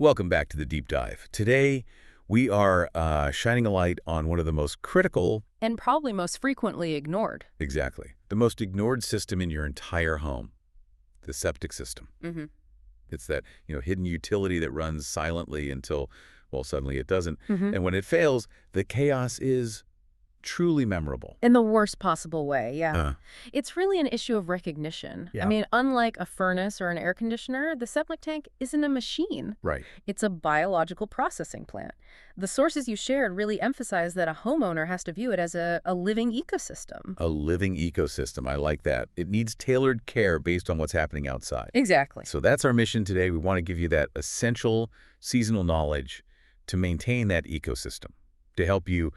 Welcome back to the Deep Dive. Today, we are shining a light on one of the most critical, And probably most frequently ignored. exactly, the most ignored system in your entire home, the septic system. Mm-hmm. It's that, hidden utility that runs silently until, well, suddenly it doesn't. Mm-hmm. And when it fails, the chaos is truly memorable. In the worst possible way, yeah. Uh, It's really an issue of recognition. Yeah. I mean, unlike a furnace or an air conditioner, the septic tank isn't a machine. right. It's a biological processing plant. The sources you shared really emphasize that a homeowner has to view it as a living ecosystem. A living ecosystem. I like that. It needs tailored care based on what's happening outside. Exactly. So that's our mission today. We want to give you that essential seasonal knowledge to maintain that ecosystem, to help you,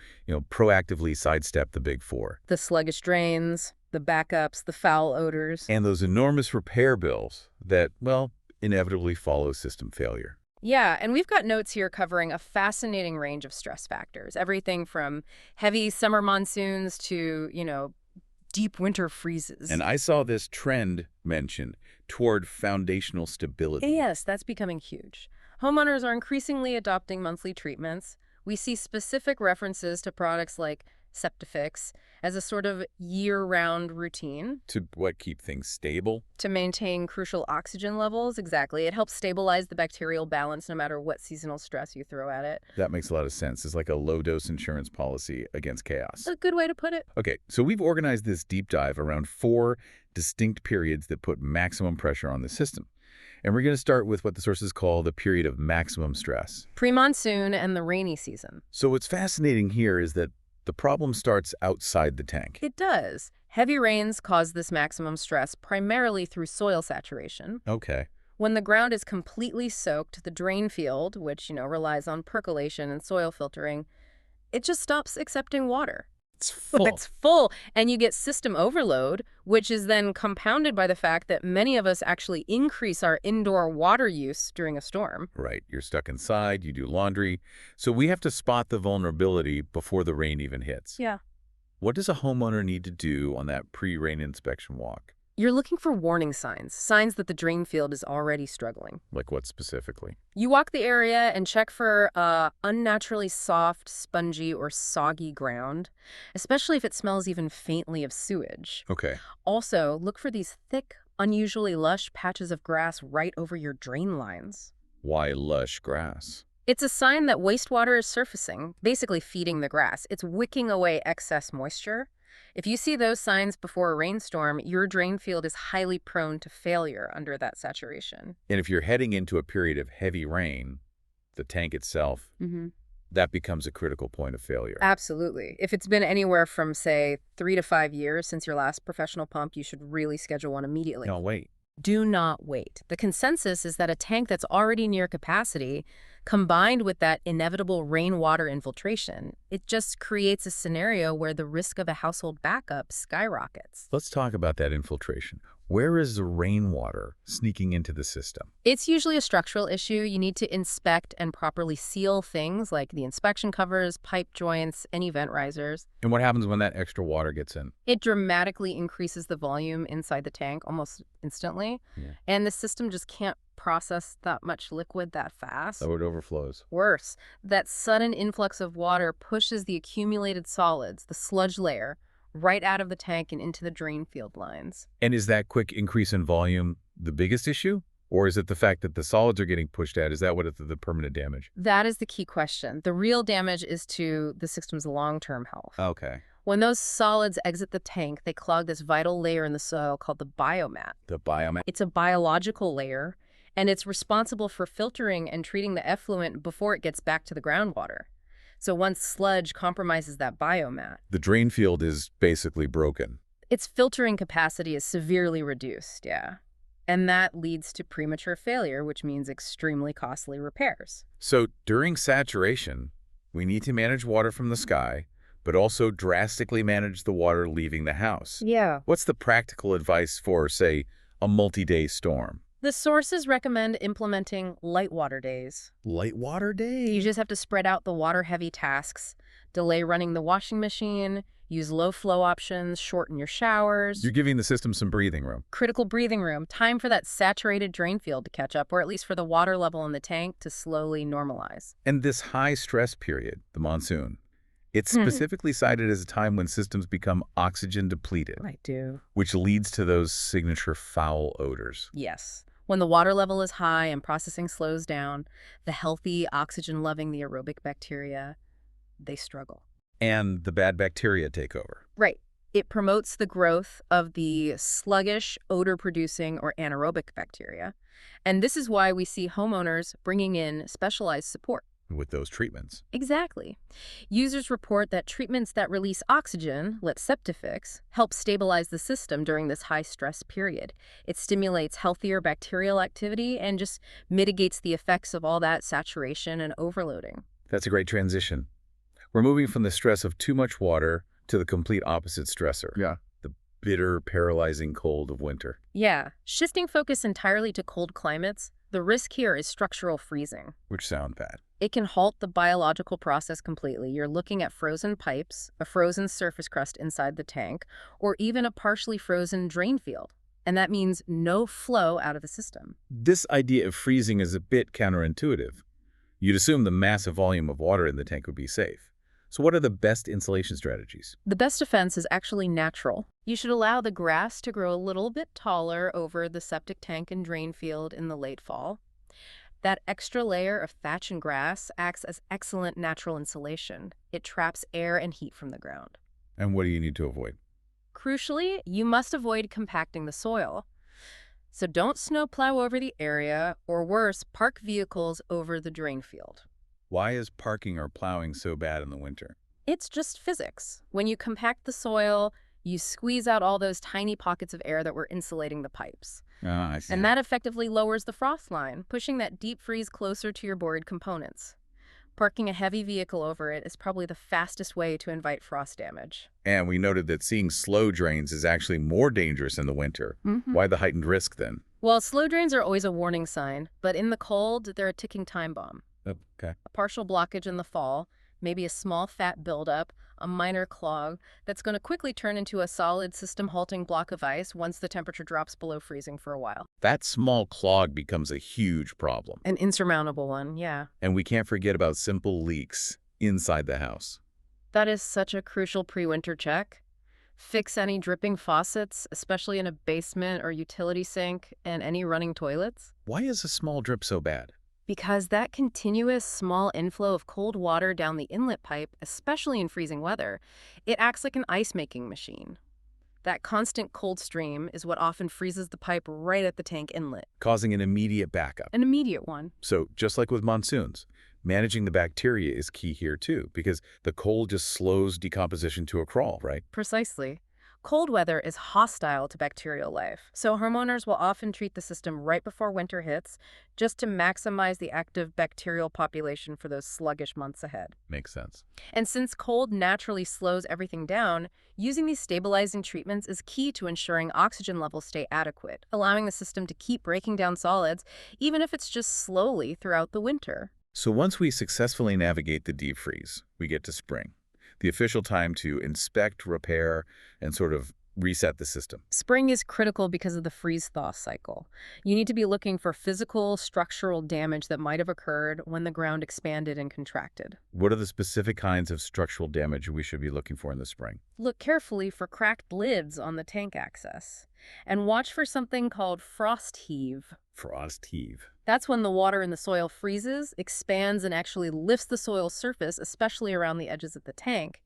proactively sidestep the big four. The sluggish drains, the backups, the foul odors. And those enormous repair bills that, well, inevitably follow system failure. Yeah, and we've got notes here covering a fascinating range of stress factors. Everything from heavy summer monsoons to, deep winter freezes. And I saw this trend mentioned toward foundational stability. Yes, that's becoming huge. Homeowners are increasingly adopting monthly treatments. We see specific references to products like SEPTIFIX as a sort of year-round routine To keep things stable? to maintain crucial oxygen levels. Exactly. It helps stabilize the bacterial balance no matter what seasonal stress you throw at it. That makes a lot of sense. It's like a low-dose insurance policy against chaos. A good way to put it. Okay, so we've organized this deep dive around 4 distinct periods that put maximum pressure on the system. And we're going to start with what the sources call the period of maximum stress. Pre-monsoon and the rainy season. So what's fascinating here is that the problem starts outside the tank. It does. Heavy rains cause this maximum stress primarily through soil saturation. Okay. When the ground is completely soaked, the drain field, which, relies on percolation and soil filtering, it just stops accepting water. It's full. It's full, and you get system overload, which is then compounded by the fact that many of us actually increase our indoor water use during a storm. Right. You're stuck inside, you do laundry. So we have to spot the vulnerability before the rain even hits. Yeah. What does a homeowner need to do on that pre-rain inspection walk? You're looking for warning signs that the drain field is already struggling. Like what specifically? You walk the area and check for unnaturally soft, spongy, or soggy ground, especially if it smells even faintly of sewage. Okay. Also, look for these thick, unusually lush patches of grass right over your drain lines. Why lush grass? It's a sign that wastewater is surfacing, basically feeding the grass. It's wicking away excess moisture. If you see those signs before a rainstorm, your drain field is highly prone to failure under that saturation. And if you're heading into a period of heavy rain, the tank itself, that becomes a critical point of failure. Absolutely. If it's been anywhere from, say, 3 to 5 years since your last professional pump, you should really schedule one immediately. No, wait. Do not wait. The consensus is that a tank that's already near capacity, combined with that inevitable rainwater infiltration, it just creates a scenario where the risk of a household backup skyrockets. Let's talk about that infiltration. Where is the rainwater sneaking into the system? It's usually a structural issue. You need to inspect and properly seal things like the inspection covers, pipe joints, any vent risers. And what happens when that extra water gets in? It dramatically increases the volume inside the tank almost instantly, and the system just can't process that much liquid that fast. So it overflows. Worse, that sudden influx of water pushes the accumulated solids, the sludge layer, right out of the tank and into the drain field lines. And is that quick increase in volume the biggest issue? Or is it the fact that the solids are getting pushed out? Is that what is the permanent damage? That is the key question. The real damage is to the system's long-term health. Okay. When those solids exit the tank, they clog this vital layer in the soil called the biomat. The biomat. It's a biological layer, and it's responsible for filtering and treating the effluent before it gets back to the groundwater. So once sludge compromises that biomat, The drain field is basically broken. its filtering capacity is severely reduced, yeah. And that leads to premature failure, which means extremely costly repairs. So during saturation, we need to manage water from the sky, but also drastically manage the water leaving the house. Yeah. What's the practical advice for, say, a multi-day storm? The sources recommend implementing light water days. Light water day? You just have to spread out the water-heavy tasks, delay running the washing machine, use low-flow options, shorten your showers. You're giving the system some breathing room. Critical breathing room, time for that saturated drain field to catch up, or at least for the water level in the tank to slowly normalize. And this high stress period, the monsoon, it's specifically cited as a time when systems become oxygen depleted, I do. which leads to those signature foul odors. Yes. When the water level is high and processing slows down, the healthy, oxygen-loving, the aerobic bacteria, they struggle. And the bad bacteria take over. Right. It promotes the growth of the sluggish, odor-producing or anaerobic bacteria. And this is why we see homeowners bringing in specialized support. With those treatments. Exactly. Users report that treatments that release oxygen, like SEPTIFIX, help stabilize the system during this high-stress period. It stimulates healthier bacterial activity and just mitigates the effects of all that saturation and overloading. That's a great transition. We're moving from the stress of too much water to the complete opposite stressor. Yeah. The bitter, paralyzing cold of winter. Yeah. Shifting focus entirely to cold climates, the risk here is structural freezing. Which sound bad. It can halt the biological process completely. You're looking at frozen pipes, a frozen surface crust inside the tank, or even a partially frozen drain field. And that means no flow out of the system. This idea of freezing is a bit counterintuitive. You'd assume the massive volume of water in the tank would be safe. So what are the best insulation strategies? The best defense is actually natural. You should allow the grass to grow a little bit taller over the septic tank and drain field in the late fall. That extra layer of thatch and grass acts as excellent natural insulation. It traps air and heat from the ground. And what do you need to avoid? Crucially, you must avoid compacting the soil. So don't snowplow over the area, or worse, park vehicles over the drain field. Why is parking or plowing so bad in the winter? It's just physics. When you compact the soil, you squeeze out all those tiny pockets of air that were insulating the pipes. Ah, I see. And that effectively lowers the frost line, pushing that deep freeze closer to your board components. Parking a heavy vehicle over it is probably the fastest way to invite frost damage. And we noted that seeing slow drains is actually more dangerous in the winter. Why the heightened risk then? Well, slow drains are always a warning sign, but in the cold, they're a ticking time bomb. Okay. A partial blockage in the fall, maybe a small fat buildup, a minor clog, that's going to quickly turn into a solid system-halting block of ice once the temperature drops below freezing for a while. That small clog becomes a huge problem. An insurmountable one, yeah. And we can't forget about simple leaks inside the house. That is such a crucial pre-winter check. Fix any dripping faucets, especially in a basement or utility sink, and any running toilets. Why is a small drip so bad? Because that continuous small inflow of cold water down the inlet pipe, especially in freezing weather, it acts like an ice-making machine. That constant cold stream is what often freezes the pipe right at the tank inlet. Causing an immediate backup. An immediate one. So just like with monsoons, managing the bacteria is key here too, because the cold just slows decomposition to a crawl, right? Precisely. Cold weather is hostile to bacterial life, so homeowners will often treat the system right before winter hits just to maximize the active bacterial population for those sluggish months ahead. Makes sense. And since cold naturally slows everything down, using these stabilizing treatments is key to ensuring oxygen levels stay adequate, allowing the system to keep breaking down solids, even if it's just slowly throughout the winter. So once we successfully navigate the deep freeze, we get to spring. The official time to inspect, repair, and sort of reset the system. Spring is critical because of the freeze-thaw cycle. You need to be looking for physical, structural damage that might have occurred when the ground expanded and contracted. What are the specific kinds of structural damage we should be looking for in the spring? Look carefully for cracked lids on the tank access, and watch for something called frost heave. Frost heave. That's when the water in the soil freezes, expands, and actually lifts the soil surface, especially around the edges of the tank.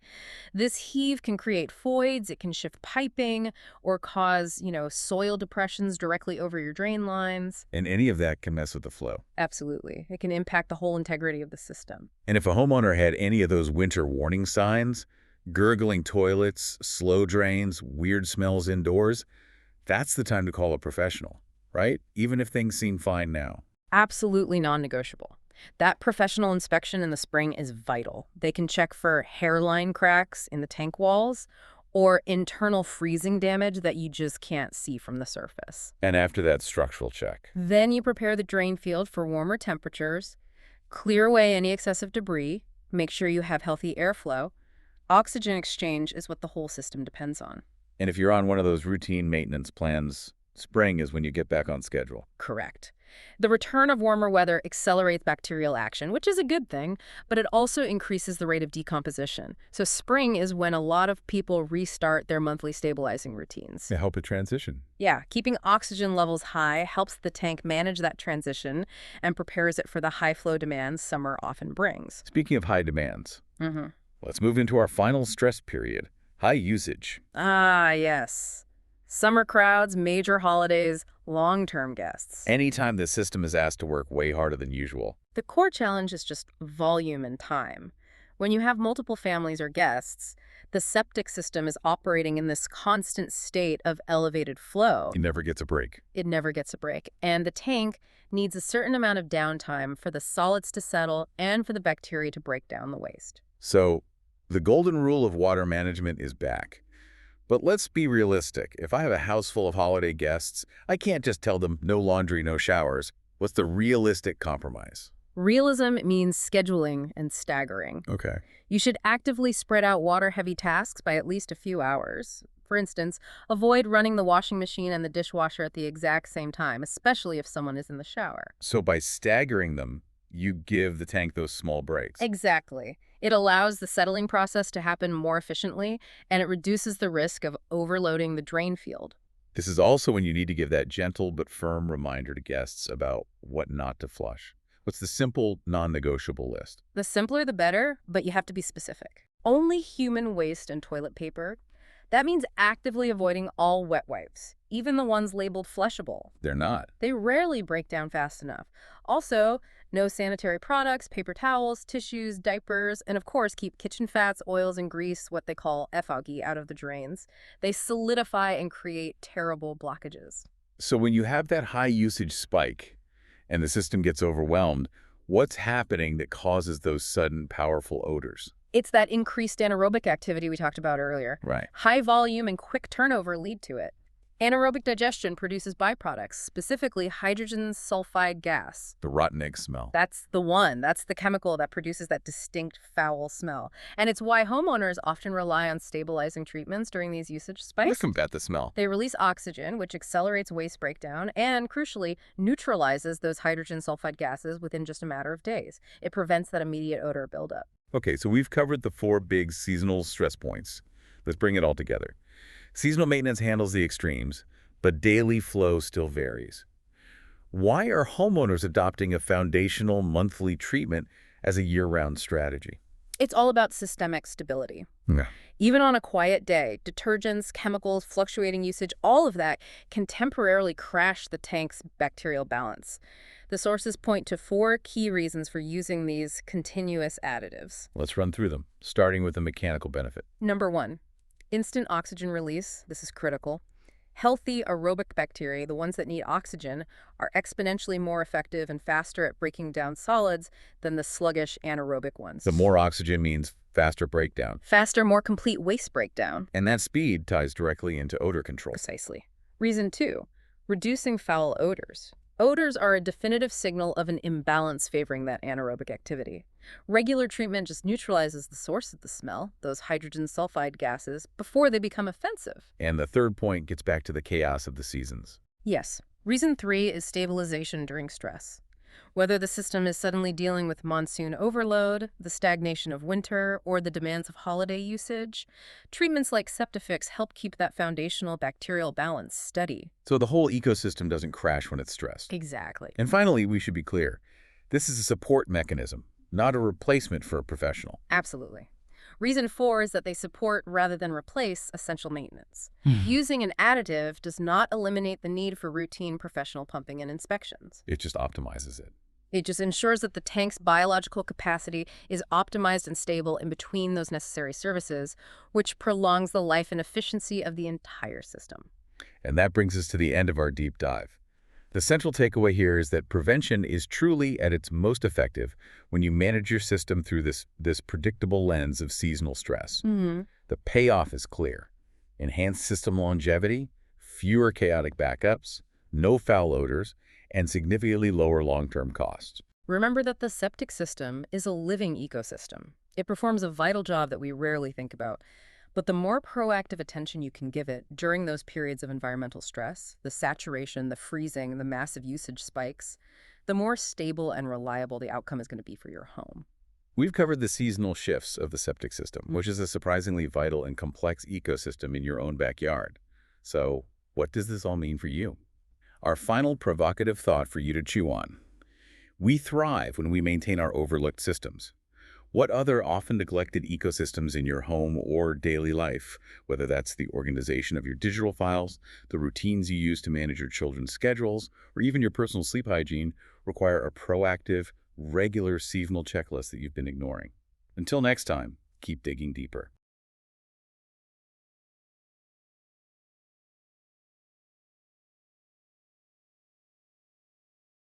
This heave can create voids, it can shift piping, or cause, soil depressions directly over your drain lines. And any of that can mess with the flow. Absolutely. It can impact the whole integrity of the system. And if a homeowner had any of those winter warning signs, gurgling toilets, slow drains, weird smells indoors, that's the time to call a professional, right? Even if things seem fine now. Absolutely non-negotiable. That professional inspection in the spring is vital. They can check for hairline cracks in the tank walls or internal freezing damage that you just can't see from the surface. And after that structural check. Then you prepare the drain field for warmer temperatures, clear away any excessive debris, make sure you have healthy airflow. Oxygen exchange is what the whole system depends on. And if you're on one of those routine maintenance plans, spring is when you get back on schedule. Correct. The return of warmer weather accelerates bacterial action, which is a good thing, but it also increases the rate of decomposition. So spring is when a lot of people restart their monthly stabilizing routines. To help it transition. Yeah, keeping oxygen levels high helps the tank manage that transition and prepares it for the high flow demands summer often brings. Speaking of high demands, let's move into our final stress period, high usage. Ah, yes. Summer crowds, major holidays, long-term guests. Anytime the system is asked to work way harder than usual. The core challenge is just volume and time. When you have multiple families or guests, the septic system is operating in this constant state of elevated flow. It never gets a break. It never gets a break. And the tank needs a certain amount of downtime for the solids to settle and for the bacteria to break down the waste. So, the golden rule of water management is back. But let's be realistic. If I have a house full of holiday guests, I can't just tell them no laundry, no showers. What's the realistic compromise? Realism means scheduling and staggering. Okay. You should actively spread out water-heavy tasks by at least a few hours. For instance, avoid running the washing machine and the dishwasher at the exact same time, especially if someone is in the shower. So by staggering them, you give the tank those small breaks. Exactly. It allows the settling process to happen more efficiently, and it reduces the risk of overloading the drain field. This is also when you need to give that gentle but firm reminder to guests about what not to flush. What's the simple, non-negotiable list? The simpler the better, but you have to be specific. Only human waste and toilet paper. That means actively avoiding all wet wipes, even the ones labeled flushable. They're not. They rarely break down fast enough. Also, no sanitary products, paper towels, tissues, diapers, and of course keep kitchen fats, oils, and grease, what they call effigy, out of the drains. They solidify and create terrible blockages. So when you have that high usage spike and the system gets overwhelmed, what's happening that causes those sudden, powerful odors? It's that increased anaerobic activity we talked about earlier. Right. High volume and quick turnover lead to it. Anaerobic digestion produces byproducts, specifically hydrogen sulfide gas. The rotten egg smell. That's the one. That's the chemical that produces that distinct foul smell. And it's why homeowners often rely on stabilizing treatments during these usage spikes. Let's combat the smell. They release oxygen, which accelerates waste breakdown and, crucially, neutralizes those hydrogen sulfide gases within just a matter of days. It prevents that immediate odor buildup. Okay, so we've covered the 4 big seasonal stress points. Let's bring it all together. Seasonal maintenance handles the extremes, but daily flow still varies. Why are homeowners adopting a foundational monthly treatment as a year-round strategy? It's all about systemic stability. Yeah. Even on a quiet day, detergents, chemicals, fluctuating usage, all of that can temporarily crash the tank's bacterial balance. The sources point to 4 key reasons for using these continuous additives. Let's run through them, starting with the mechanical benefit. Number 1, instant oxygen release. This is critical. Healthy aerobic bacteria, the ones that need oxygen, are exponentially more effective and faster at breaking down solids than the sluggish anaerobic ones. The more oxygen means faster breakdown. Faster, more complete waste breakdown. And that speed ties directly into odor control. Precisely. Reason 2, reducing foul odors. Odors are a definitive signal of an imbalance favoring that anaerobic activity. Regular treatment just neutralizes the source of the smell, those hydrogen sulfide gases, before they become offensive. And the third point gets back to the chaos of the seasons. Yes. Reason 3 is stabilization during stress. Whether the system is suddenly dealing with monsoon overload, the stagnation of winter, or the demands of holiday usage, treatments like SEPTIFIX help keep that foundational bacterial balance steady. So the whole ecosystem doesn't crash when it's stressed. Exactly. And finally, we should be clear. This is a support mechanism, not a replacement for a professional. Absolutely. Reason 4 is that they support rather than replace essential maintenance. Using an additive does not eliminate the need for routine professional pumping and inspections. It just optimizes it. It just ensures that the tank's biological capacity is optimized and stable in between those necessary services, which prolongs the life and efficiency of the entire system. And that brings us to the end of our deep dive. The central takeaway here is that prevention is truly at its most effective when you manage your system through this predictable lens of seasonal stress. The payoff is clear. Enhanced system longevity, fewer chaotic backups, no foul odors, and significantly lower long-term costs. Remember that the septic system is a living ecosystem. It performs a vital job that we rarely think about. But the more proactive attention you can give it during those periods of environmental stress, the saturation, the freezing, the massive usage spikes, the more stable and reliable the outcome is going to be for your home. We've covered the seasonal shifts of the septic system, which is a surprisingly vital and complex ecosystem in your own backyard. So, what does this all mean for you? Our final provocative thought for you to chew on. We thrive when we maintain our overlooked systems. What other often neglected ecosystems in your home or daily life, whether that's the organization of your digital files, the routines you use to manage your children's schedules, or even your personal sleep hygiene, require a proactive, regular seasonal checklist that you've been ignoring? Until next time, keep digging deeper.